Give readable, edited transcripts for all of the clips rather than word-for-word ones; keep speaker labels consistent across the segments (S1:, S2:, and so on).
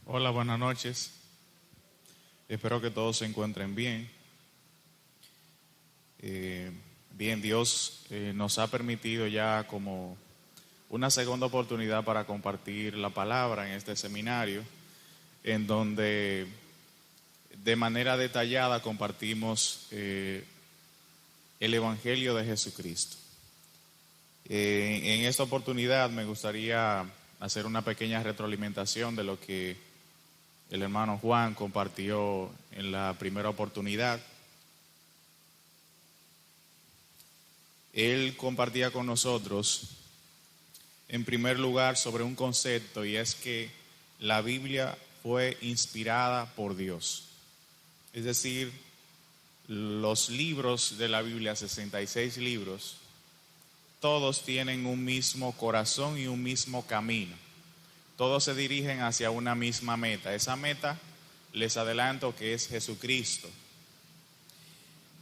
S1: Hola, buenas noches. Espero que todos se encuentren bien. Dios nos ha permitido ya como una segunda oportunidad para compartir la palabra en este seminario, en donde de manera detallada compartimos el Evangelio de Jesucristo. En esta oportunidad me gustaría hacer una pequeña retroalimentación de lo que el hermano Juan compartió en la primera oportunidad. Él compartía con nosotros, en primer lugar, sobre un concepto, y es que la Biblia fue inspirada por Dios. Es decir, los libros de la Biblia, 66 libros, todos tienen un mismo corazón y un mismo camino. Todos se dirigen hacia una misma meta. Esa meta, les adelanto, que es Jesucristo.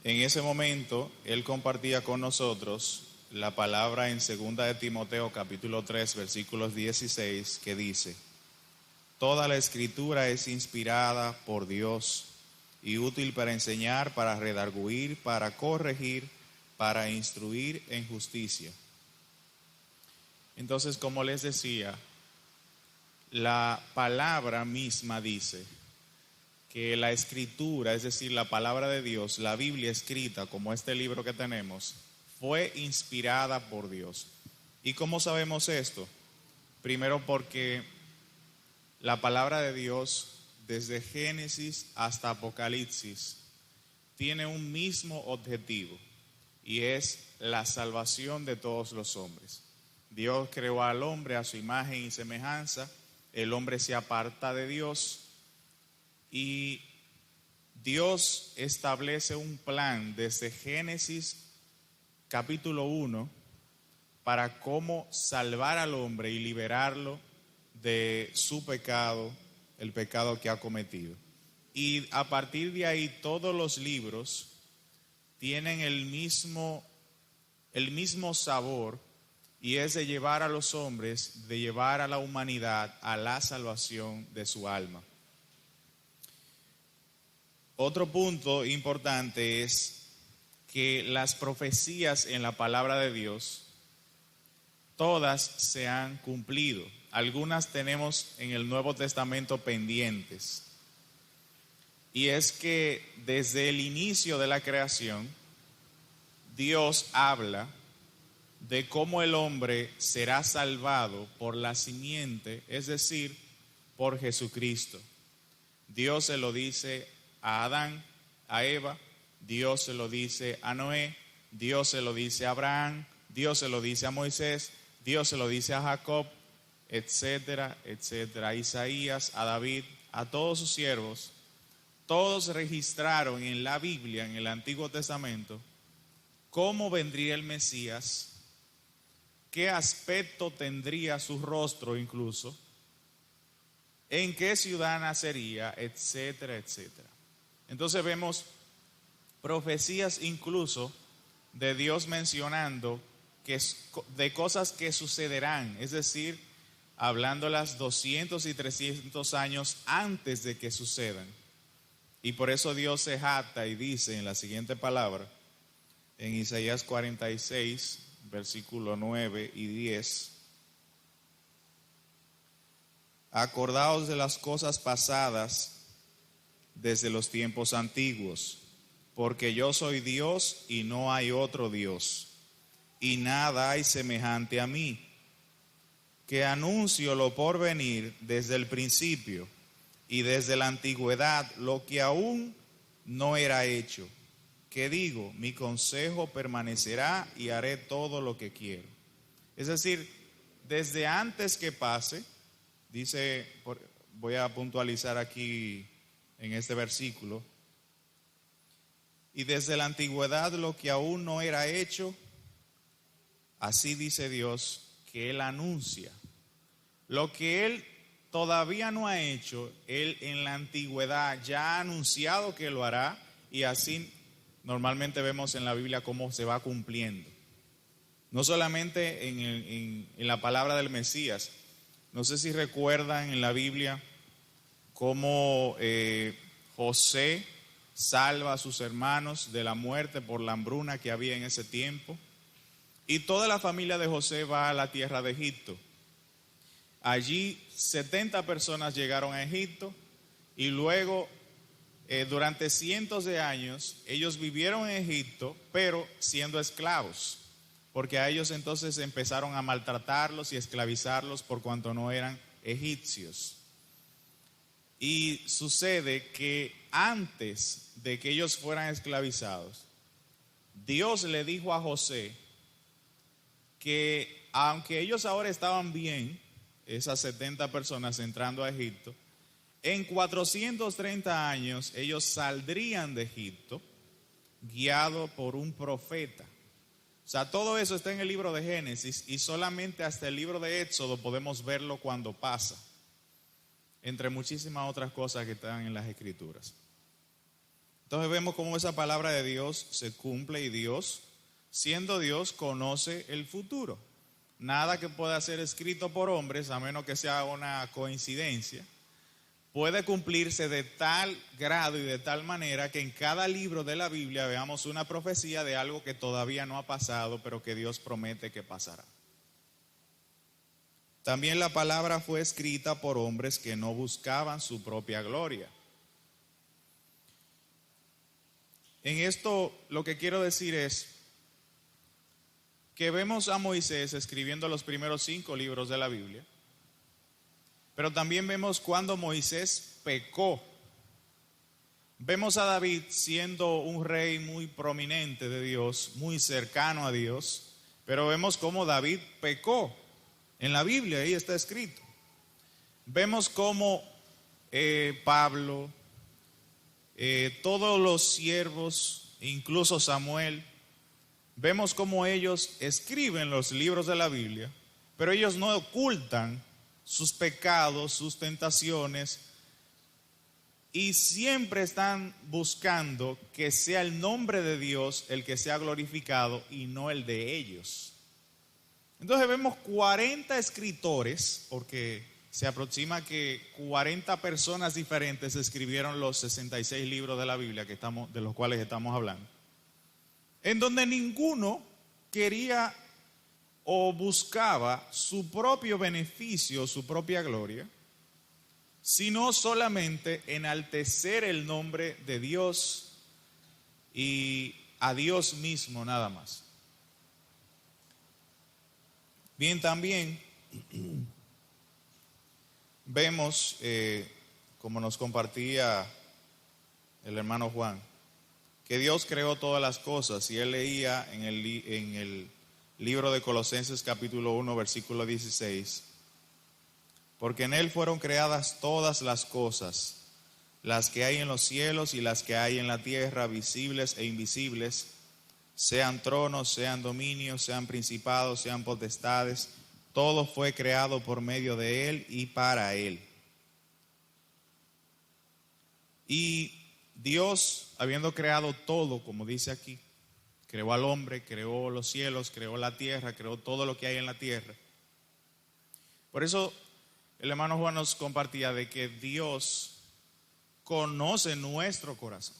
S1: En ese momento, él compartía con nosotros la palabra en 2 de Timoteo capítulo 3, versículos 16, que dice: toda la escritura es inspirada por Dios y útil para enseñar, para redarguir, para corregir, para instruir en justicia. Entonces, como les decía, la palabra misma dice que la escritura, es decir, la palabra de Dios, la Biblia escrita, como este libro que tenemos, fue inspirada por Dios. ¿Y cómo sabemos esto? Primero porque la palabra de Dios, desde Génesis hasta Apocalipsis, tiene un mismo objetivo, y es la salvación de todos los hombres. Dios creó al hombre a su imagen y semejanza. El hombre se aparta de Dios y Dios establece un plan desde Génesis capítulo 1 para cómo salvar al hombre y liberarlo de su pecado, el pecado que ha cometido. Y a partir de ahí todos los libros tienen el mismo sabor, y es de llevar a los hombres, de llevar a la humanidad a la salvación de su alma. Otro punto importante es que las profecías en la palabra de Dios, todas se han cumplido. Algunas tenemos en el Nuevo Testamento pendientes. Y es que desde el inicio de la creación, Dios habla de cómo el hombre será salvado por la simiente, es decir, por Jesucristo. Dios se lo dice a Adán, a Eva, Dios se lo dice a Noé, Dios se lo dice a Abraham, Dios se lo dice a Moisés, Dios se lo dice a Jacob, etcétera, etcétera, a Isaías, a David, a todos sus siervos. Todos registraron en la Biblia, en el Antiguo Testamento, cómo vendría el Mesías, qué aspecto tendría su rostro incluso, en qué ciudad nacería, etcétera, etcétera. Entonces vemos profecías incluso de Dios mencionando de cosas que sucederán, es decir, hablándolas 200 y 300 años antes de que sucedan. Y por eso Dios se jacta y dice en la siguiente palabra, en Isaías 46, versículo 9 y 10: acordaos de las cosas pasadas desde los tiempos antiguos, porque yo soy Dios y no hay otro Dios, y nada hay semejante a mí, que anuncio lo por venir desde el principio y desde la antigüedad lo que aún no era hecho, que digo, mi consejo permanecerá y haré todo lo que quiero. Es decir, desde antes que pase, dice, voy a puntualizar aquí en este versículo, y desde la antigüedad lo que aún no era hecho, así dice Dios, que Él anuncia. Lo que Él todavía no ha hecho, Él en la antigüedad ya ha anunciado que lo hará, y así normalmente vemos en la Biblia cómo se va cumpliendo. No solamente en la palabra del Mesías. No sé si recuerdan en la Biblia cómo José salva a sus hermanos de la muerte por la hambruna que había en ese tiempo. Y toda la familia de José va a la tierra de Egipto. Allí 70 personas llegaron a Egipto y luego durante cientos de años ellos vivieron en Egipto, pero siendo esclavos, porque a ellos entonces empezaron a maltratarlos y esclavizarlos por cuanto no eran egipcios. Y sucede que antes de que ellos fueran esclavizados, Dios le dijo a José que aunque ellos ahora estaban bien, esas 70 personas entrando a Egipto, en 430 años ellos saldrían de Egipto guiados por un profeta. O sea, todo eso está en el libro de Génesis y solamente hasta el libro de Éxodo podemos verlo cuando pasa, entre muchísimas otras cosas que están en las Escrituras. Entonces vemos cómo esa palabra de Dios se cumple y Dios, siendo Dios, conoce el futuro. Nada que pueda ser escrito por hombres, a menos que sea una coincidencia, puede cumplirse de tal grado y de tal manera que en cada libro de la Biblia veamos una profecía de algo que todavía no ha pasado, pero que Dios promete que pasará. También la palabra fue escrita por hombres que no buscaban su propia gloria. En esto lo que quiero decir es que vemos a Moisés escribiendo los primeros 5 libros de la Biblia, pero también vemos cuando Moisés pecó. Vemos a David siendo un rey muy prominente de Dios, muy cercano a Dios, pero vemos cómo David pecó. En la Biblia ahí está escrito. Vemos cómo Pablo, todos los siervos, incluso Samuel, vemos cómo ellos escriben los libros de la Biblia, pero ellos no ocultan sus pecados, sus tentaciones, y siempre están buscando que sea el nombre de Dios el que sea glorificado y no el de ellos. Entonces vemos 40 escritores, porque se aproxima que 40 personas diferentes escribieron los 66 libros de la Biblia de los cuales estamos hablando, en donde ninguno quería o buscaba su propio beneficio, su propia gloria, sino solamente enaltecer el nombre de Dios y a Dios mismo nada más. Bien, también vemos, como nos compartía el hermano Juan, que Dios creó todas las cosas, y él leía en el libro de Colosenses capítulo 1 versículo 16, porque en él fueron creadas todas las cosas, las que hay en los cielos y las que hay en la tierra, visibles e invisibles, sean tronos, sean dominios, sean principados, sean potestades, todo fue creado por medio de él y para él. Y Dios, habiendo creado todo, como dice aquí, creó al hombre, creó los cielos, creó la tierra, creó todo lo que hay en la tierra. Por eso el hermano Juan nos compartía de que Dios conoce nuestro corazón,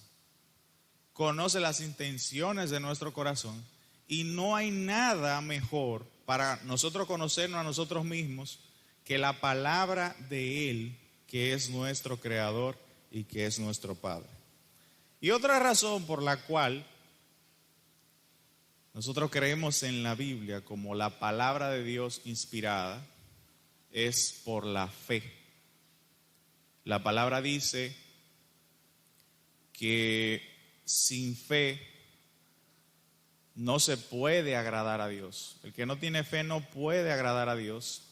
S1: conoce las intenciones de nuestro corazón, y no hay nada mejor para nosotros conocernos a nosotros mismos que la palabra de Él, que es nuestro Creador y que es nuestro Padre. Y otra razón por la cual nosotros creemos en la Biblia como la palabra de Dios inspirada es por la fe. La palabra dice que sin fe no se puede agradar a Dios. El que no tiene fe no puede agradar a Dios.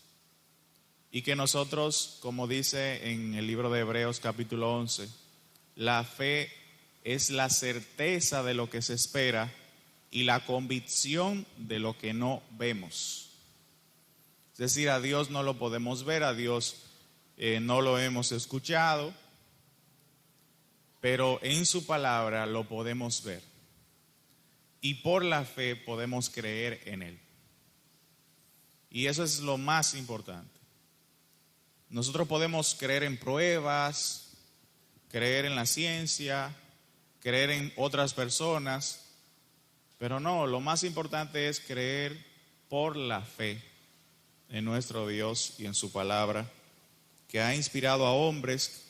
S1: Y que nosotros, como dice en el libro de Hebreos capítulo 11, la fe es la certeza de lo que se espera y la convicción de lo que no vemos. Es decir, a Dios no lo podemos ver, a Dios no lo hemos escuchado, pero en su palabra lo podemos ver. Y por la fe podemos creer en Él. Y eso es lo más importante. Nosotros podemos creer en pruebas, creer en la ciencia, creer en otras personas, pero no, lo más importante es creer por la fe en nuestro Dios y en su palabra, que ha inspirado a hombres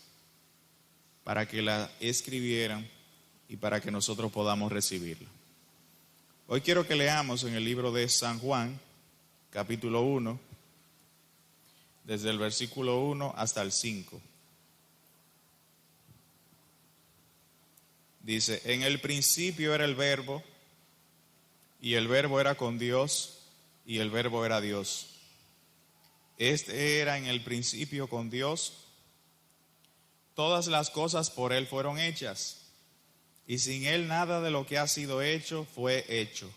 S1: para que la escribieran y para que nosotros podamos recibirla. Hoy quiero que leamos en el libro de San Juan, capítulo 1, desde el versículo 1 hasta el 5. Dice, en el principio era el Verbo, y el Verbo era con Dios, y el Verbo era Dios. Este era en el principio con Dios. Todas las cosas por Él fueron hechas, y sin Él nada de lo que ha sido hecho fue hecho.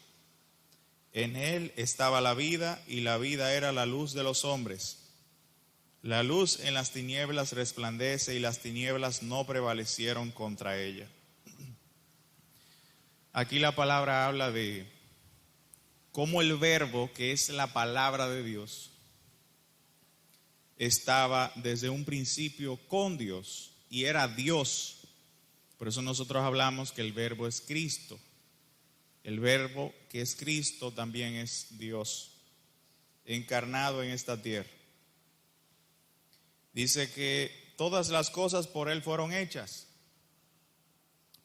S1: En Él estaba la vida, y la vida era la luz de los hombres. La luz en las tinieblas resplandece, y las tinieblas no prevalecieron contra ella. Aquí la palabra habla de cómo el Verbo, que es la palabra de Dios, estaba desde un principio con Dios y era Dios. Por eso nosotros hablamos que el Verbo es Cristo. El Verbo que es Cristo también es Dios, encarnado en esta tierra. Dice que todas las cosas por Él fueron hechas.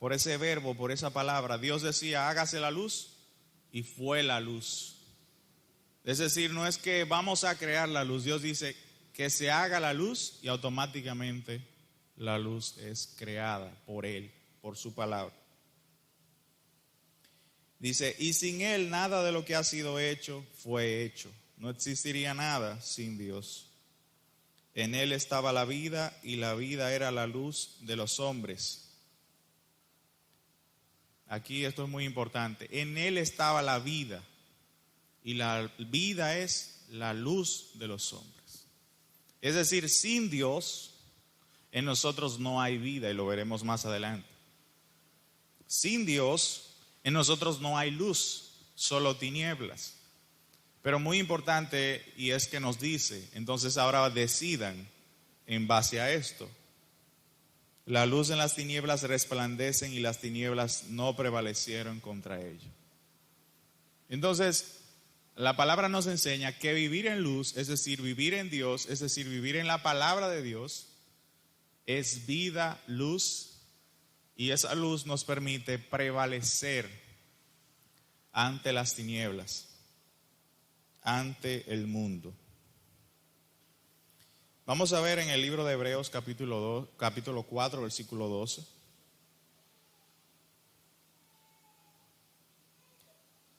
S1: Por ese verbo, por esa palabra, Dios decía, hágase la luz, y fue la luz. Es decir, no es que vamos a crear la luz, Dios dice que se haga la luz y automáticamente la luz es creada por Él, por su palabra. Dice, y sin Él nada de lo que ha sido hecho fue hecho. No existiría nada sin Dios. En Él estaba la vida, y la vida era la luz de los hombres. Aquí esto es muy importante. En Él estaba la vida, y la vida es la luz de los hombres. Es decir, sin Dios, en nosotros no hay vida, y lo veremos más adelante. Sin Dios, en nosotros no hay luz, solo tinieblas. Pero muy importante, y es que nos dice, entonces ahora decidan en base a esto. La luz en las tinieblas resplandecen, y las tinieblas no prevalecieron contra ello. Entonces, la palabra nos enseña que vivir en luz, es decir, vivir en Dios, es decir, vivir en la palabra de Dios, es vida, luz, y esa luz nos permite prevalecer ante las tinieblas, ante el mundo. Vamos a ver en el libro de Hebreos capítulo 4, versículo 12.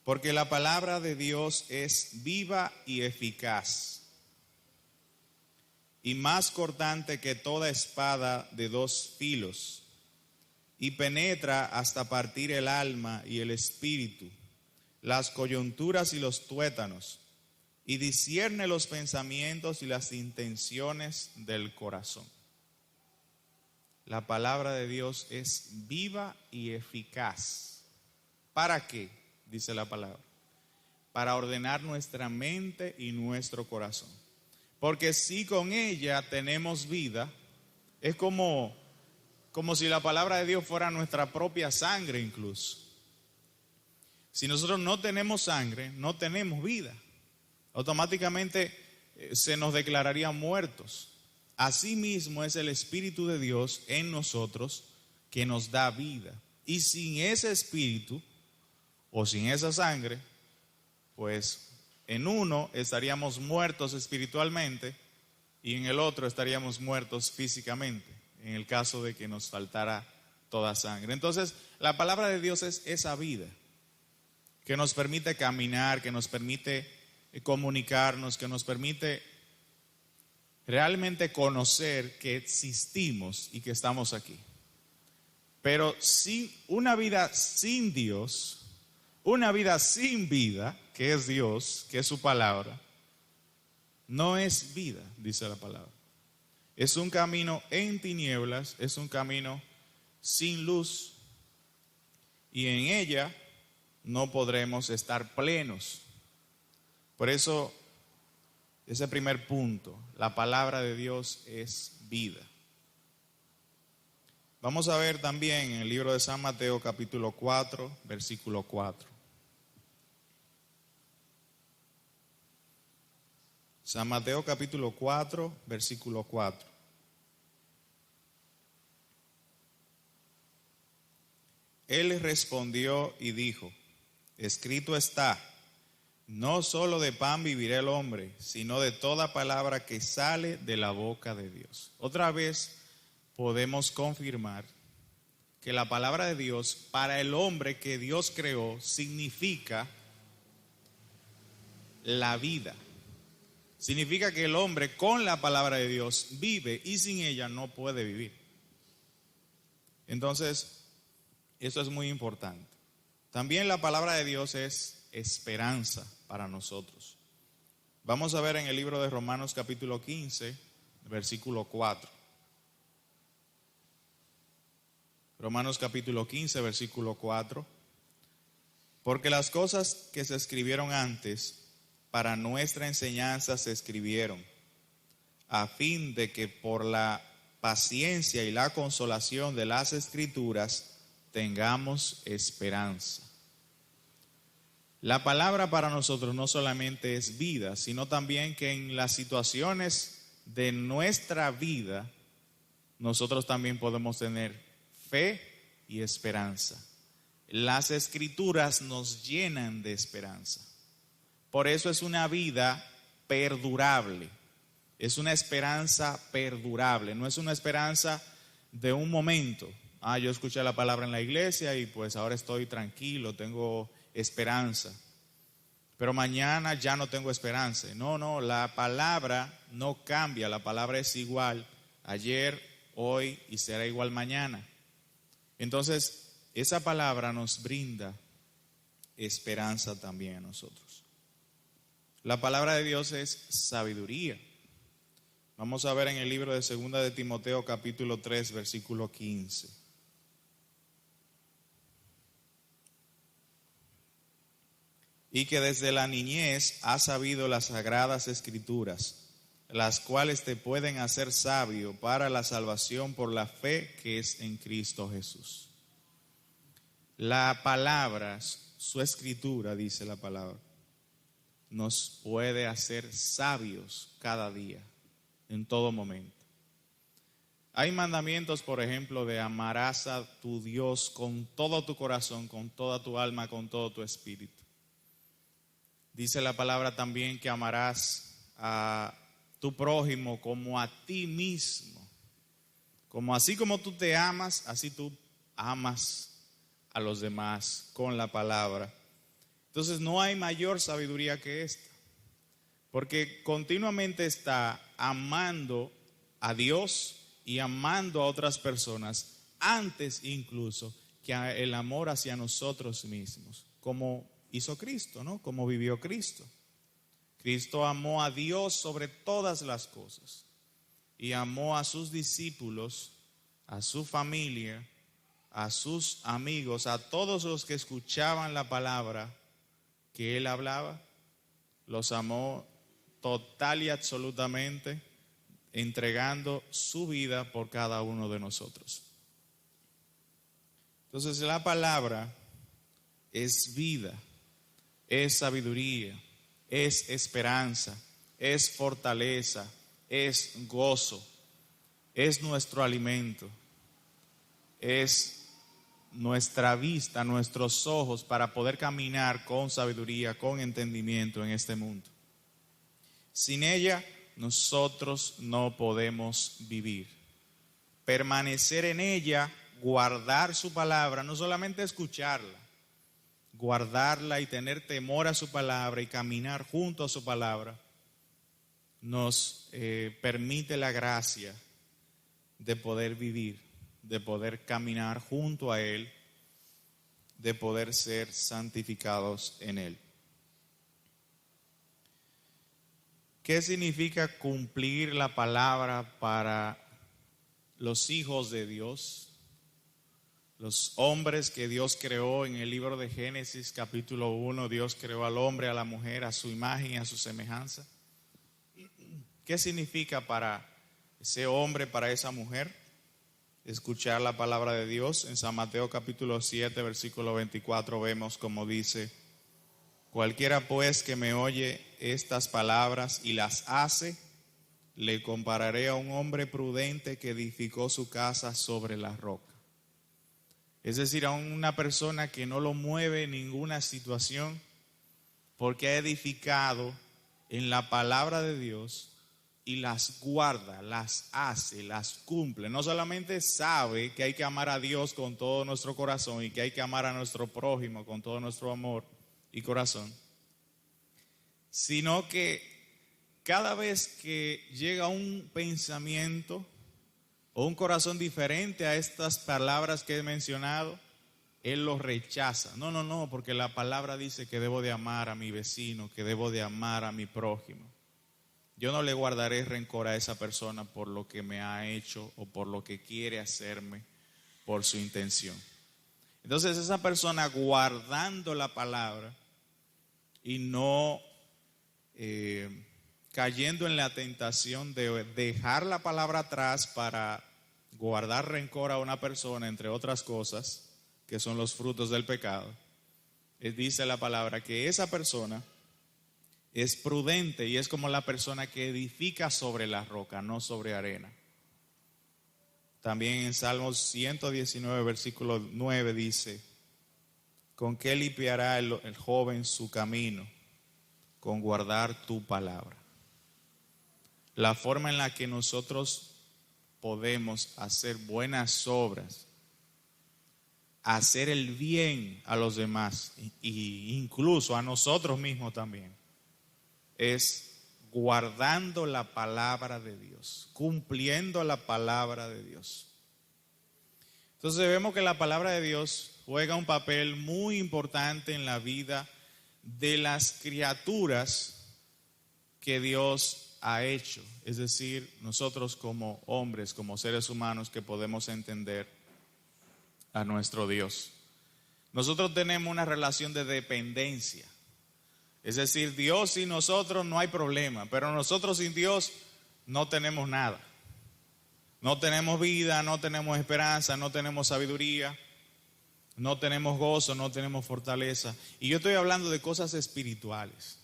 S1: Porque la palabra de Dios es viva y eficaz, y más cortante que toda espada de dos filos, y penetra hasta partir el alma y el espíritu, las coyunturas y los tuétanos, y discierne los pensamientos y las intenciones del corazón. La palabra de Dios es viva y eficaz. ¿Para qué? Dice la palabra. Para ordenar nuestra mente y nuestro corazón. Porque si con ella tenemos vida, es como si la palabra de Dios fuera nuestra propia sangre incluso. Si nosotros no tenemos sangre, no tenemos vida. Automáticamente se nos declararían muertos. Asimismo es el Espíritu de Dios en nosotros que nos da vida. Y sin ese Espíritu o sin esa sangre, pues en uno estaríamos muertos espiritualmente y en el otro estaríamos muertos físicamente, en el caso de que nos faltara toda sangre. Entonces, la palabra de Dios es esa vida que nos permite caminar, que nos permite comunicarnos, que nos permite realmente conocer que existimos y que estamos aquí. Pero una vida sin Dios, una vida sin vida, que es Dios, que es su palabra, no es vida, dice la palabra. Es un camino en tinieblas, es un camino sin luz, y en ella no podremos estar plenos. Por eso Ese primer punto, la palabra de Dios es vida. Vamos a ver también en el libro de San Mateo capítulo 4, versículo 4. San Mateo capítulo 4, versículo 4. Él respondió y dijo, escrito está, no solo de pan vivirá el hombre, sino de toda palabra que sale de la boca de Dios. Otra vez podemos confirmar que la palabra de Dios para el hombre que Dios creó significa la vida. Significa que el hombre con la palabra de Dios vive y sin ella no puede vivir. Entonces, eso es muy importante. También la palabra de Dios es esperanza para nosotros. Vamos a ver en el libro de Romanos capítulo 15, versículo 4. Romanos capítulo 15, versículo 4. Porque las cosas que se escribieron antes para nuestra enseñanza se escribieron, a fin de que por la paciencia y la consolación de las Escrituras tengamos esperanza. La palabra para nosotros no solamente es vida, sino también que en las situaciones de nuestra vida nosotros también podemos tener fe y esperanza. Las Escrituras nos llenan de esperanza. Por eso es una vida perdurable. Es una esperanza perdurable. No es una esperanza de un momento. Yo escuché la palabra en la iglesia y pues ahora estoy tranquilo, tengo esperanza. Pero mañana ya no tengo esperanza. No, la palabra no cambia. La palabra es igual ayer, hoy y será igual mañana. Entonces, esa palabra nos brinda esperanza también a nosotros. La palabra de Dios es sabiduría. Vamos a ver en el libro de 2 de Timoteo capítulo 3, versículo 15. Y que desde la niñez has sabido las sagradas escrituras, las cuales te pueden hacer sabio para la salvación por la fe que es en Cristo Jesús. La palabra, su escritura, dice la palabra, nos puede hacer sabios cada día, en todo momento. Hay mandamientos, por ejemplo, de amarás a tu Dios con todo tu corazón, con toda tu alma, con todo tu espíritu. Dice la palabra también que amarás a tu prójimo como a ti mismo. Como así como tú te amas, así tú amas a los demás con la palabra. Entonces no hay mayor sabiduría que esta, porque continuamente está amando a Dios y amando a otras personas antes incluso que el amor hacia nosotros mismos, como hizo Cristo, ¿no? Como vivió Cristo. Cristo amó a Dios sobre todas las cosas y amó a sus discípulos, a su familia, a sus amigos, a todos los que escuchaban la palabra que él hablaba. Los amó total y absolutamente, entregando su vida por cada uno de nosotros. Entonces la palabra es vida, es sabiduría, es esperanza, es fortaleza, es gozo, es nuestro alimento, es nuestra vista, nuestros ojos para poder caminar con sabiduría, con entendimiento en este mundo. Sin ella nosotros no podemos vivir. Permanecer en ella, guardar su palabra, no solamente escucharla, guardarla y tener temor a su palabra y caminar junto a su palabra, nos permite la gracia de poder vivir, de poder caminar junto a Él, de poder ser santificados en Él. ¿Qué significa cumplir la palabra para los hijos de Dios? Los hombres que Dios creó en el libro de Génesis capítulo 1, Dios creó al hombre, a la mujer, a su imagen y a su semejanza. ¿Qué significa para ese hombre, para esa mujer, escuchar la palabra de Dios? En San Mateo capítulo 7, versículo 24 vemos como dice: cualquiera pues que me oye estas palabras y las hace, le compararé a un hombre prudente que edificó su casa sobre la roca. Es decir, a una persona que no lo mueve ninguna situación, porque ha edificado en la palabra de Dios y las guarda, las hace, las cumple. No solamente sabe que hay que amar a Dios con todo nuestro corazón y que hay que amar a nuestro prójimo con todo nuestro amor y corazón, sino que cada vez que llega un pensamiento o un corazón diferente a estas palabras que he mencionado, él lo rechaza. No, porque la palabra dice que debo de amar a mi vecino, que debo de amar a mi prójimo. Yo no le guardaré rencor a esa persona por lo que me ha hecho o por lo que quiere hacerme, por su intención. Entonces esa persona, guardando la palabra y no cayendo en la tentación de dejar la palabra atrás para guardar rencor a una persona, entre otras cosas, que son los frutos del pecado, dice la palabra que esa persona es prudente y es como la persona que edifica sobre la roca, no sobre arena. También en Salmos 119, versículo 9 dice: ¿con qué limpiará el joven su camino? Con guardar tu palabra. La forma en la que nosotros podemos hacer buenas obras, hacer el bien a los demás e incluso a nosotros mismos también, es guardando la palabra de Dios, cumpliendo la palabra de Dios. Entonces vemos que la palabra de Dios juega un papel muy importante en la vida de las criaturas que Dios ha hecho, es decir, nosotros como hombres, como seres humanos que podemos entender a nuestro Dios. Nosotros tenemos una relación de dependencia, es decir, Dios y nosotros no hay problema, pero nosotros sin Dios no tenemos nada. No tenemos vida, no tenemos esperanza, no tenemos sabiduría, no tenemos gozo, no tenemos fortaleza. Y yo estoy hablando de cosas espirituales.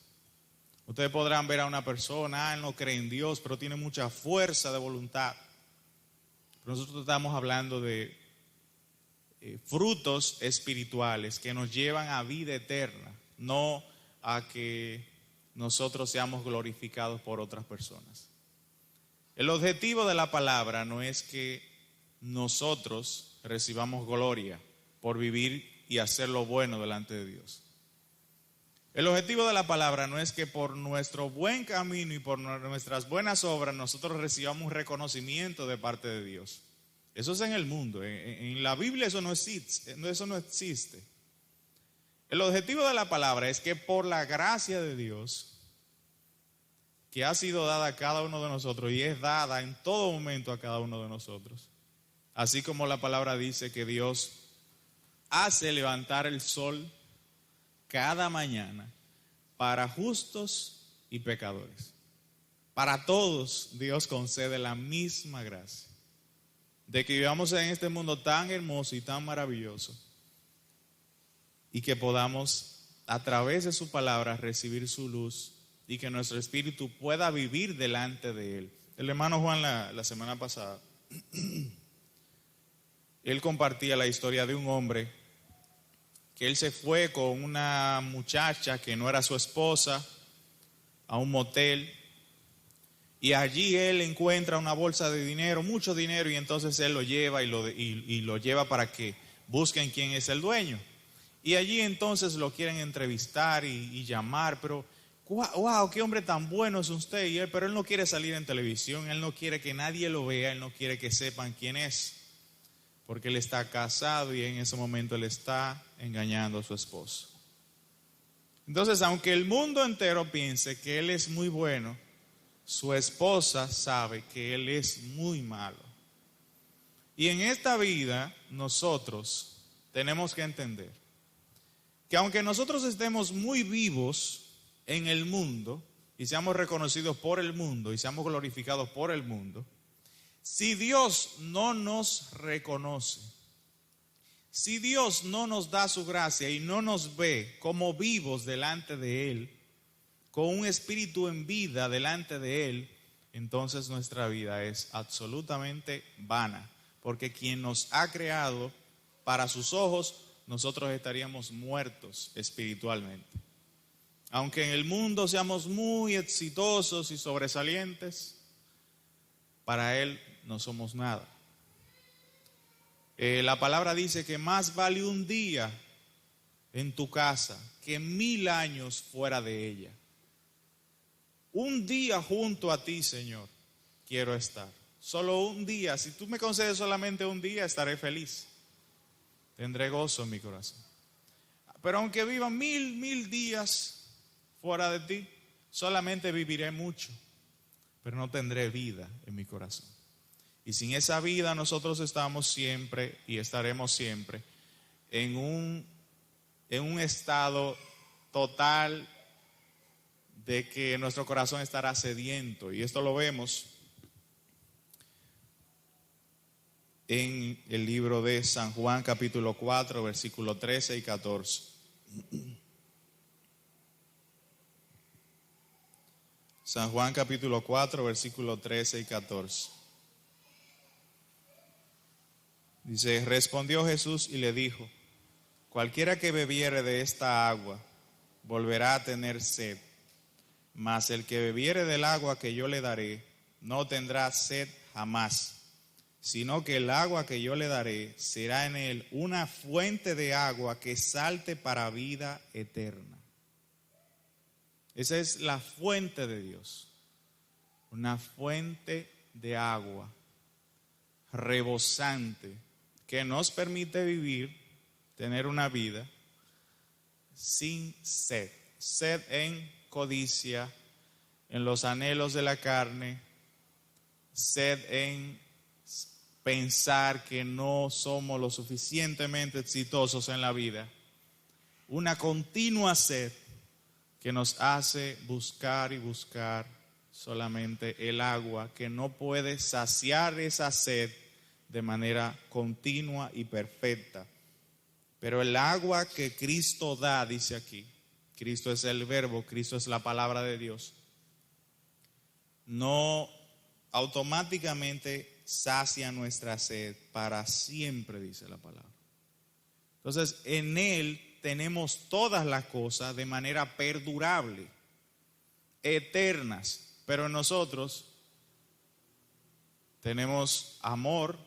S1: Ustedes podrán ver a una persona, él no cree en Dios, pero tiene mucha fuerza de voluntad. Pero nosotros estamos hablando de frutos espirituales que nos llevan a vida eterna, no a que nosotros seamos glorificados por otras personas. El objetivo de la palabra no es que nosotros recibamos gloria por vivir y hacer lo bueno delante de Dios. El objetivo de la palabra no es que por nuestro buen camino y por nuestras buenas obras nosotros recibamos un reconocimiento de parte de Dios. Eso es en el mundo. En la Biblia eso no existe. El objetivo de la palabra es que por la gracia de Dios, que ha sido dada a cada uno de nosotros y es dada en todo momento a cada uno de nosotros, así como la palabra dice que Dios hace levantar el sol cada mañana para justos y pecadores. Para todos Dios concede la misma gracia de que vivamos en este mundo tan hermoso y tan maravilloso y que podamos a través de su palabra recibir su luz y que nuestro espíritu pueda vivir delante de Él. El hermano Juan la semana pasada, él compartía la historia de un hombre que él se fue con una muchacha que no era su esposa a un motel y allí él encuentra una bolsa de dinero, mucho dinero, y entonces él lo lleva y lo lleva para que busquen quién es el dueño. Y allí entonces lo quieren entrevistar y llamar, pero wow, qué hombre tan bueno es usted. Pero él no quiere salir en televisión, él no quiere que nadie lo vea, él no quiere que sepan quién es, porque él está casado y en ese momento él está engañando a su esposo. Entonces, aunque el mundo entero piense que él es muy bueno, su esposa sabe que él es muy malo. Y en esta vida nosotros tenemos que entender que aunque nosotros estemos muy vivos en el mundo, y seamos reconocidos por el mundo y seamos glorificados por el mundo, si Dios no nos reconoce, si Dios no nos da su gracia y no nos ve como vivos delante de Él, con un espíritu en vida delante de Él, entonces nuestra vida es absolutamente vana, porque quien nos ha creado para sus ojos, nosotros estaríamos muertos espiritualmente. Aunque en el mundo seamos muy exitosos y sobresalientes, para Él no somos nada. La palabra dice que más vale un día en tu casa que 1000 años fuera de ella. Un día junto a ti, Señor, quiero estar. Solo un día. Si tú me concedes solamente un día, estaré feliz. Tendré gozo en mi corazón. Pero aunque viva 1000 días fuera de ti, solamente viviré mucho, pero no tendré vida en mi corazón. Y sin esa vida nosotros estamos siempre y estaremos siempre en un estado total de que nuestro corazón estará sediento. Y esto lo vemos en el libro de San Juan capítulo 4, versículos 13 y 14. San Juan capítulo 4, versículos 13 y 14. Dice, respondió Jesús y le dijo, cualquiera que bebiere de esta agua volverá a tener sed, mas el que bebiere del agua que yo le daré no tendrá sed jamás, sino que el agua que yo le daré será en él una fuente de agua que salte para vida eterna. Esa es la fuente de Dios, una fuente de agua rebosante que nos permite vivir, tener una vida sin sed. Sed en codicia, en los anhelos de la carne, sed en pensar que no somos lo suficientemente exitosos en la vida. Una continua sed que nos hace buscar y buscar solamente el agua, que no puede saciar esa sed de manera continua y perfecta. Pero el agua que Cristo da, dice aquí, Cristo es el verbo, Cristo es la palabra de Dios, no automáticamente sacia nuestra sed para siempre, dice la palabra. Entonces, en Él tenemos todas las cosas de manera perdurable, eternas, pero en nosotros tenemos amor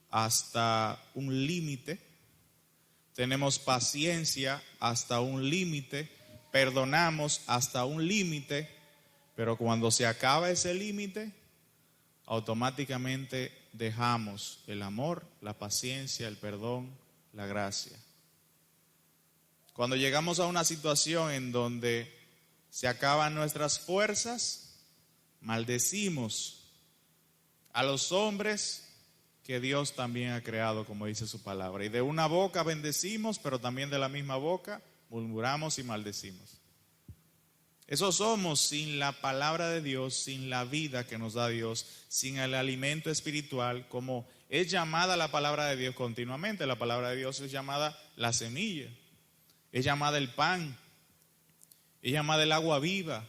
S1: hasta un límite, tenemos paciencia hasta un límite, perdonamos hasta un límite, pero cuando se acaba ese límite, automáticamente dejamos el amor, la paciencia, el perdón, la gracia. Cuando llegamos a una situación en donde se acaban nuestras fuerzas, maldecimos a los hombres que Dios también ha creado, como dice su palabra. Y de una boca bendecimos, pero también de la misma boca murmuramos y maldecimos. Eso somos sin la palabra de Dios, sin la vida que nos da Dios, sin el alimento espiritual, como es llamada la palabra de Dios continuamente. La palabra de Dios es llamada la semilla, es llamada el pan, es llamada el agua viva,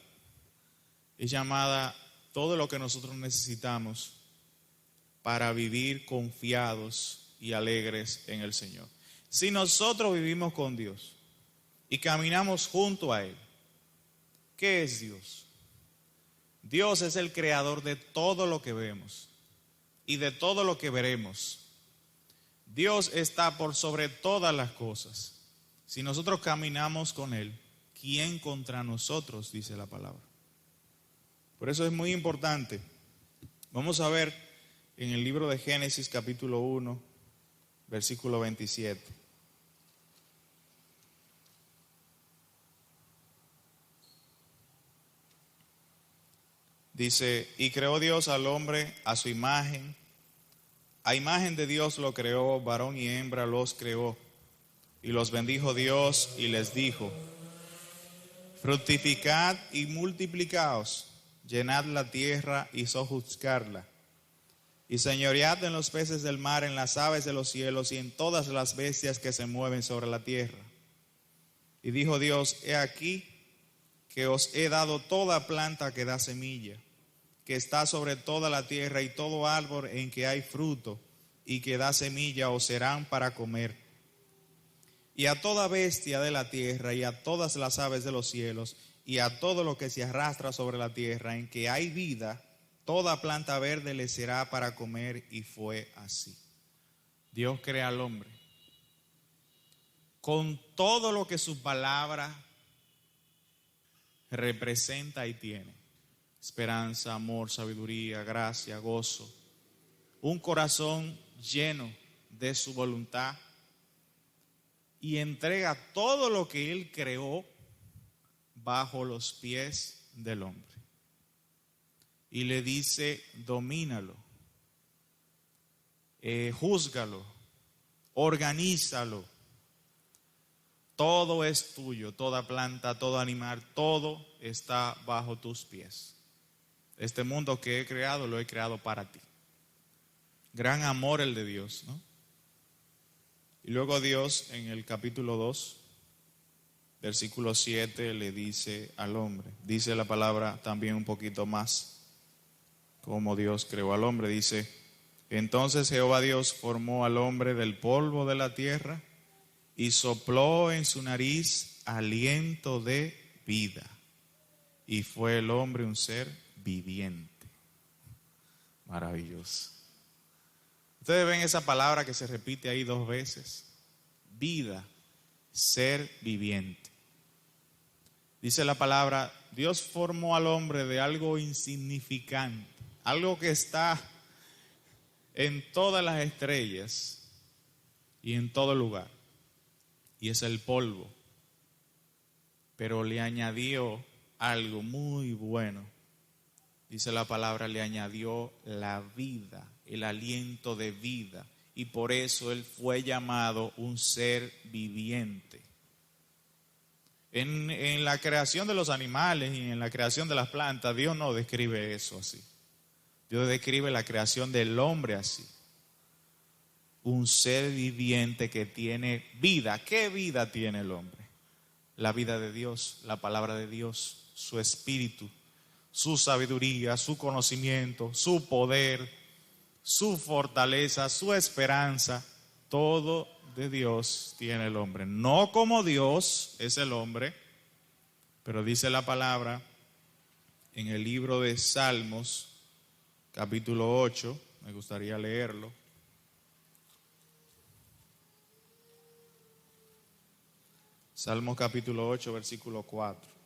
S1: es llamada todo lo que nosotros necesitamos para vivir confiados y alegres en el Señor. Si nosotros vivimos con Dios y caminamos junto a Él, ¿qué es Dios? Dios es el creador de todo lo que vemos y de todo lo que veremos. Dios está por sobre todas las cosas. Si nosotros caminamos con Él, ¿quién contra nosotros? Dice la palabra. Por eso es muy importante. Vamos a ver en el libro de Génesis capítulo 1, versículo 27. Dice, y creó Dios al hombre a su imagen, a imagen de Dios lo creó, varón y hembra los creó, y los bendijo Dios y les dijo, Fructificad y multiplicaos, llenad la tierra y sojuzgarla, y señoread en los peces del mar, en las aves de los cielos y en todas las bestias que se mueven sobre la tierra. Y dijo Dios: he aquí que os he dado toda planta que da semilla, que está sobre toda la tierra, y todo árbol en que hay fruto y que da semilla os serán para comer. Y a toda bestia de la tierra, y a todas las aves de los cielos, y a todo lo que se arrastra sobre la tierra, en que hay vida, toda planta verde le será para comer. Y fue así. Dios crea al hombre con todo lo que su palabra representa y tiene: esperanza, amor, sabiduría, gracia, gozo, un corazón lleno de su voluntad, y entrega todo lo que Él creó bajo los pies del hombre. Y le dice: domínalo, júzgalo, organízalo. Todo es tuyo, toda planta, todo animal, todo está bajo tus pies. Este mundo que he creado, lo he creado para ti. Gran amor el de Dios, ¿no? Y luego Dios, en el capítulo 2, versículo 7, le dice al hombre, dice la palabra también un poquito más, como Dios creó al hombre. Dice: entonces Jehová Dios formó al hombre del polvo de la tierra y sopló en su nariz aliento de vida, y fue el hombre un ser viviente. Maravilloso. Ustedes ven esa palabra que se repite ahí 2 veces: vida, ser viviente. Dice la palabra: Dios formó al hombre de algo insignificante, algo que está en todas las estrellas y en todo lugar, y es el polvo. Pero le añadió algo muy bueno. Dice la palabra: le añadió la vida, el aliento de vida, y por eso él fue llamado un ser viviente. En la creación de los animales y en la creación de las plantas, Dios no describe eso así. Dios describe la creación del hombre así: un ser viviente que tiene vida. ¿Qué vida tiene el hombre? La vida de Dios, la palabra de Dios, su espíritu, su sabiduría, su conocimiento, su poder, su fortaleza, su esperanza. Todo de Dios tiene el hombre. No como Dios es el hombre, pero dice la palabra en el libro de Salmos, capítulo 8, me gustaría leerlo. Salmos capítulo 8, versículo 4.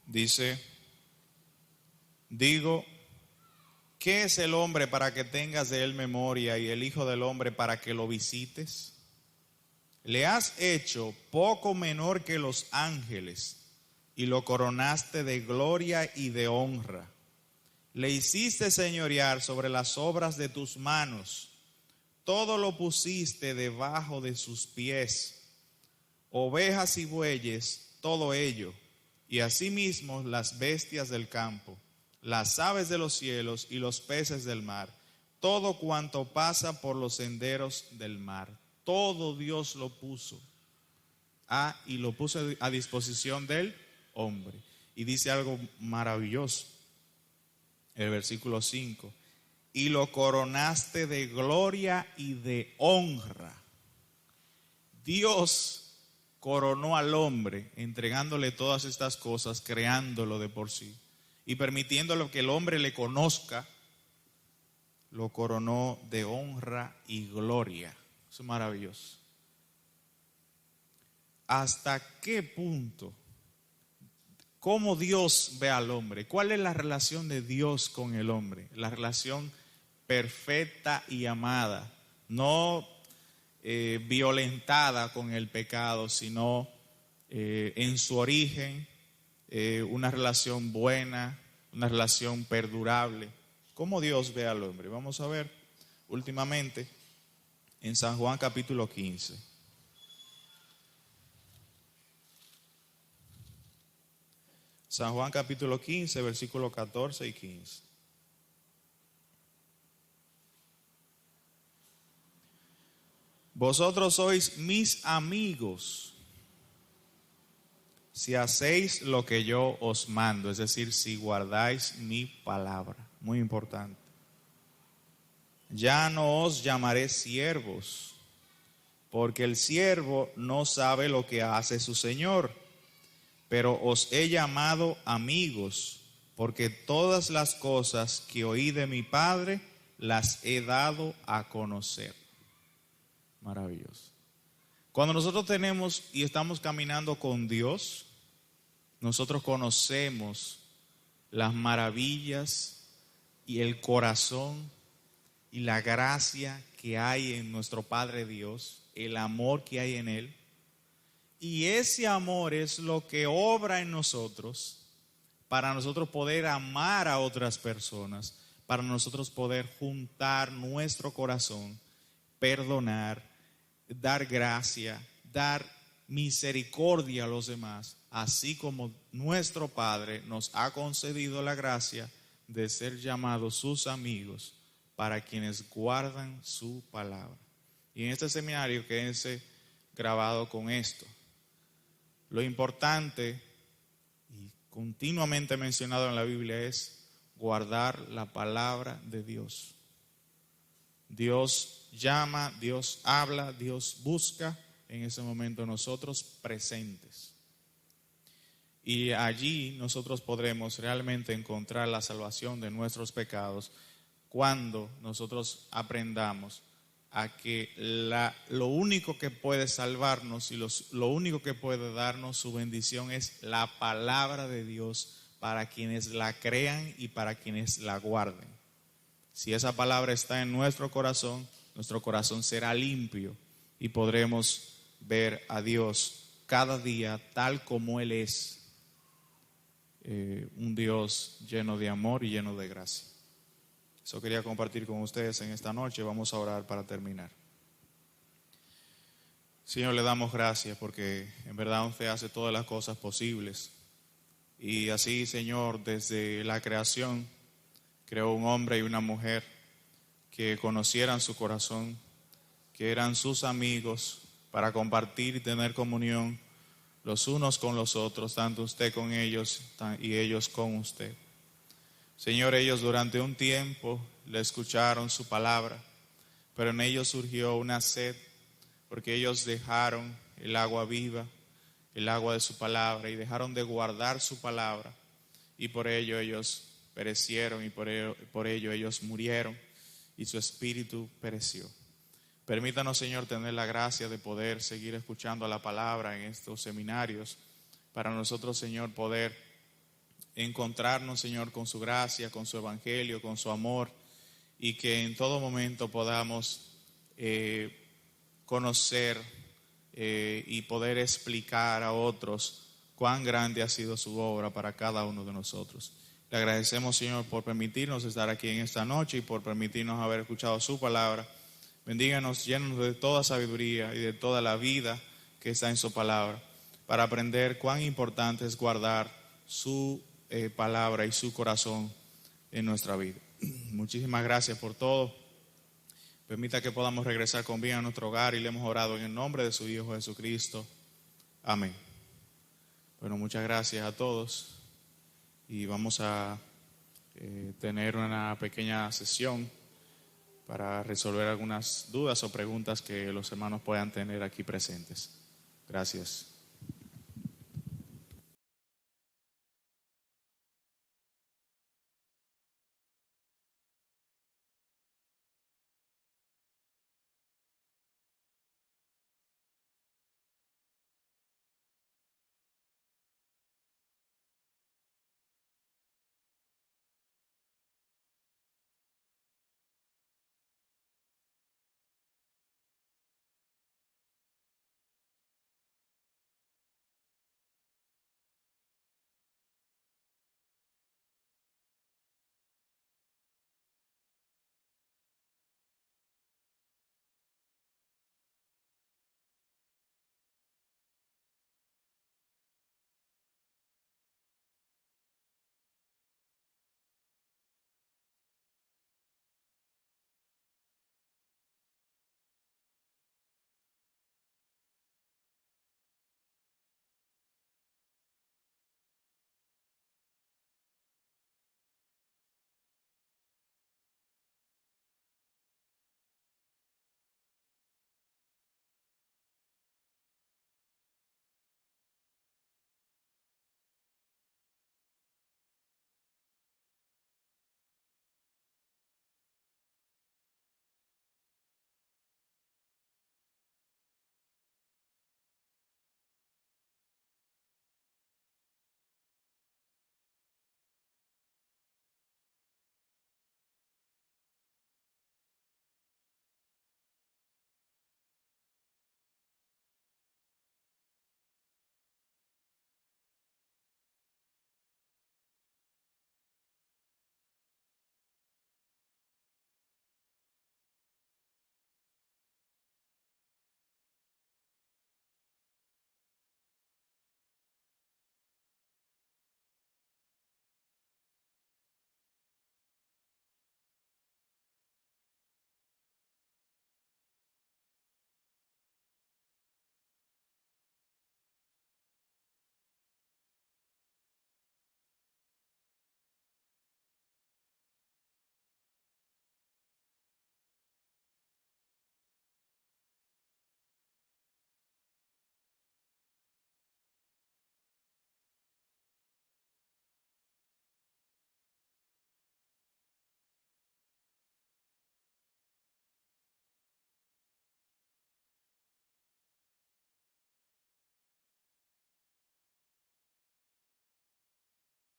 S1: Dice: digo, ¿qué es el hombre para que tengas de él memoria, y el hijo del hombre para que lo visites? Le has hecho poco menor que los ángeles, y lo coronaste de gloria y de honra. Le hiciste señorear sobre las obras de tus manos, todo lo pusiste debajo de sus pies, ovejas y bueyes, todo ello, y asimismo las bestias del campo, las aves de los cielos y los peces del mar, todo cuanto pasa por los senderos del mar. Todo Dios lo puso y lo puso a disposición del hombre. Y dice algo maravilloso, el versículo 5: y lo coronaste de gloria y de honra. Dios coronó al hombre entregándole todas estas cosas, creándolo de por sí y permitiéndolo que el hombre le conozca. Lo coronó de honra y gloria. Eso es maravilloso. ¿Hasta qué punto? ¿Cómo Dios ve al hombre? ¿Cuál es la relación de Dios con el hombre? La relación perfecta y amada, no violentada con el pecado, sino en su origen, una relación buena, una relación perdurable. ¿Cómo Dios ve al hombre? Vamos a ver últimamente en San Juan capítulo 15. San Juan capítulo 15, versículos 14 y 15. Vosotros sois mis amigos si hacéis lo que yo os mando, es decir, si guardáis mi palabra. Muy importante. Ya no os llamaré siervos, porque el siervo no sabe lo que hace su señor, pero os he llamado amigos, porque todas las cosas que oí de mi Padre las he dado a conocer. Maravilloso. Cuando nosotros tenemos y estamos caminando con Dios, nosotros conocemos las maravillas y el corazón y la gracia que hay en nuestro Padre Dios, el amor que hay en Él. Y ese amor es lo que obra en nosotros para nosotros poder amar a otras personas, para nosotros poder juntar nuestro corazón, perdonar, dar gracia, dar misericordia a los demás, así como nuestro Padre nos ha concedido la gracia de ser llamados sus amigos para quienes guardan su palabra. Y en este seminario quédense grabado con esto. Lo importante y continuamente mencionado en la Biblia es guardar la palabra de Dios. Dios llama, Dios habla, Dios busca en ese momento nosotros presentes. Y allí nosotros podremos realmente encontrar la salvación de nuestros pecados cuando nosotros aprendamos a que lo único que puede salvarnos y lo único que puede darnos su bendición es la palabra de Dios para quienes la crean y para quienes la guarden. Si esa palabra está en nuestro corazón será limpio y podremos ver a Dios cada día tal como Él es, un Dios lleno de amor y lleno de gracia. Eso quería compartir con ustedes en esta noche. Vamos a orar para terminar. Señor, le damos gracias porque en verdad usted hace todas las cosas posibles. Y así, Señor, desde la creación creó un hombre y una mujer que conocieran su corazón, que eran sus amigos para compartir y tener comunión los unos con los otros, tanto usted con ellos y ellos con usted. Señor, ellos durante un tiempo le escucharon su palabra, pero en ellos surgió una sed, porque ellos dejaron el agua viva, el agua de su palabra, y dejaron de guardar su palabra, y por ello ellos perecieron, y por ello ellos murieron, y su espíritu pereció. Permítanos, Señor, tener la gracia de poder seguir escuchando la palabra en estos seminarios, para nosotros, Señor, poder encontrarnos, Señor, con su gracia, con su evangelio, con su amor, y que en todo momento podamos conocer y poder explicar a otros cuán grande ha sido su obra para cada uno de nosotros. Le agradecemos, Señor, por permitirnos estar aquí en esta noche y por permitirnos haber escuchado su palabra. Bendíganos, llénanos de toda sabiduría y de toda la vida que está en su palabra, para aprender cuán importante es guardar su palabra y su corazón en nuestra vida. Muchísimas gracias por todo. Permita que podamos regresar con bien a nuestro hogar, y le hemos orado en el nombre de su Hijo Jesucristo. Amén. Bueno, muchas gracias a todos, y vamos a tener una pequeña sesión para resolver algunas dudas o preguntas que los hermanos puedan tener aquí presentes. Gracias.